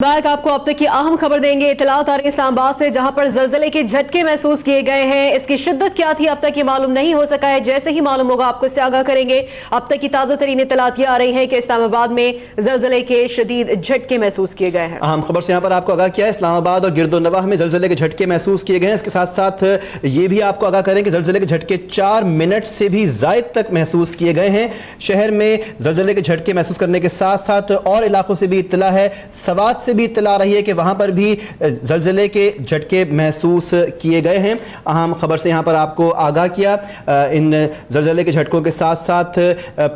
Back आपको अब तक की अहम खबर देंगे। इत्तलात आ रही इस्लाम आबाद से, जहां पर ज़लज़ले के झटके महसूस किए गए हैं। इसकी शिद्दत क्या थी अब तक ये मालूम नहीं हो सका है। जैसे ही मालूम होगा आपको इससे आगाह करेंगे। अब तक की ताज़ा तरीन इत्तलात आ रही हैं कि इस्लामाबाद में ज़लज़ले के शदीद झटके महसूस किए गए हैं। अहम खबर से यहाँ पर आपको आगाह किया है, इस्लामाबाद और गिरदोनवाह में ज़लज़ले के झटके महसूस किए गए हैं। इसके साथ साथ ये भी आपको आगाह करें कि ज़लज़ले के झटके 4 मिनट से भी ज़ायद तक महसूस किए गए हैं। शहर में ज़लज़ले के झटके महसूस करने के साथ साथ और इलाकों से भी इत्तला है, सवात से भी इत्तला आ रही है कि वहां पर भी ज़लज़ले के झटके महसूस किए गए हैं। अहम खबर से यहां पर आपको आगाह किया। इन ज़लज़ले के झटकों के साथ साथ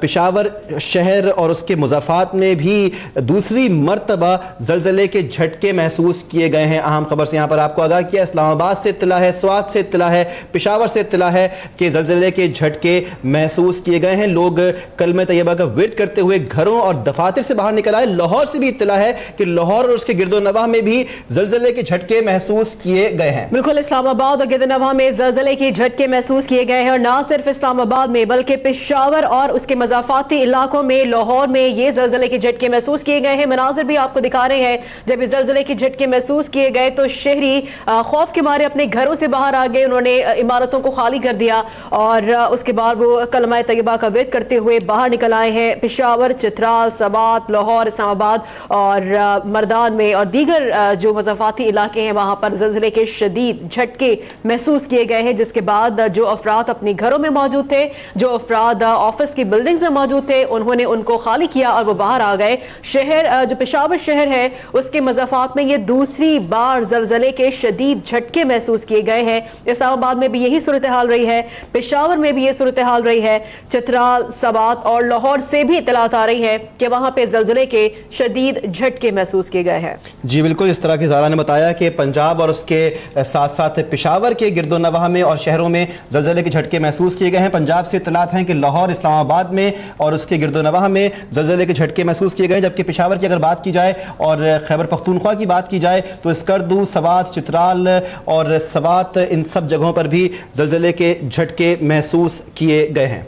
पेशावर शहर और उसके मुज़ाफ़ात में भी दूसरी मर्तबा ज़लज़ले के झटके महसूस किए गए हैं। अहम खबर से यहां पर आपको आगाह किया। इस्लामाबाद से इत्तला है, स्वात से इत्तला है, पेशावर से इत्तला है कि ज़लज़ले के झटके महसूस किए गए हैं। लोग कलमे तैयबा का विर्द करते हुए घरों और दफातर से बाहर निकल आए। लाहौर से भी इत्तला है कि लाहौर और उसके गिरदोनवाह में भी ज़लज़ले के झटके महसूस किए गए हैं। बिल्कुल, इस्लामाबाद और गिरदोनवाह में ज़लज़ले के झटके महसूस किए गए हैं। और ना सिर्फ इस्लामाबाद में बल्कि पेशावर और उसके मज़ाफ़ाती इलाकों में, लाहौर में ये ज़लज़ले के झटके महसूस किए गए हैं। मनाज़िर भी आपको दिखा रहे हैं। जब ये ज़लज़ले के झटके महसूस किए गए तो शहरी खौफ के मारे अपने घरों से बाहर आ गए। उन्होंने इमारतों को खाली कर दिया और उसके बाद वो कलमा तैयबा का विर्द करते हुए बाहर निकल आए हैं। पेशावर, चित्राल, सवात, लाहौर, इस्लामाबाद और मर्दान में और दीगर जो मज़ाफ़ाती इलाके हैं वहाँ पर ज़लज़ले के शदीद झटके महसूस किए गए हैं। जिसके बाद जो अफराद अपने घरों में मौजूद थे, जो अफराद ऑफिस की बिल्डिंग्स में मौजूद थे, उन्होंने उनको खाली किया और वो बाहर आ गए। शहर जो पेशावर शहर है उसके मज़ाफ़ात में ये दूसरी बार ज़लज़ले के शदीद झटके महसूस किए गए हैं। इस्लामाबाद में भी यही सूरत हाल रही है, पेशावर में भी ये सूरत हाल रही है। चित्राल, सवात और लाहौर से भी इत्तलात आ रही है कि वहाँ पे ज़लज़ले के शदीद झटके महसूस किए गए हैं। जी बिल्कुल, इस तरह की ज़ारा ने बताया कि पंजाब और उसके साथ साथ पेशावर के गिरदोनवाह में और शहरों में ज़लज़ले के झटके महसूस किए गए हैं। पंजाब से इत्तलात हैं कि लाहौर, इस्लामाबाद में और उसके गिरदोनवाह में ज़लज़ले के झटके महसूस किए गए हैं। जबकि पेशावर की अगर बात की जाए और खैबर पख्तूनख्वा की बात की जाए तो स्कर्दू, सवात, चित्राल और सवात, इन सब जगहों पर भी ज़लज़ले के झटके महसूस किए गए हैं।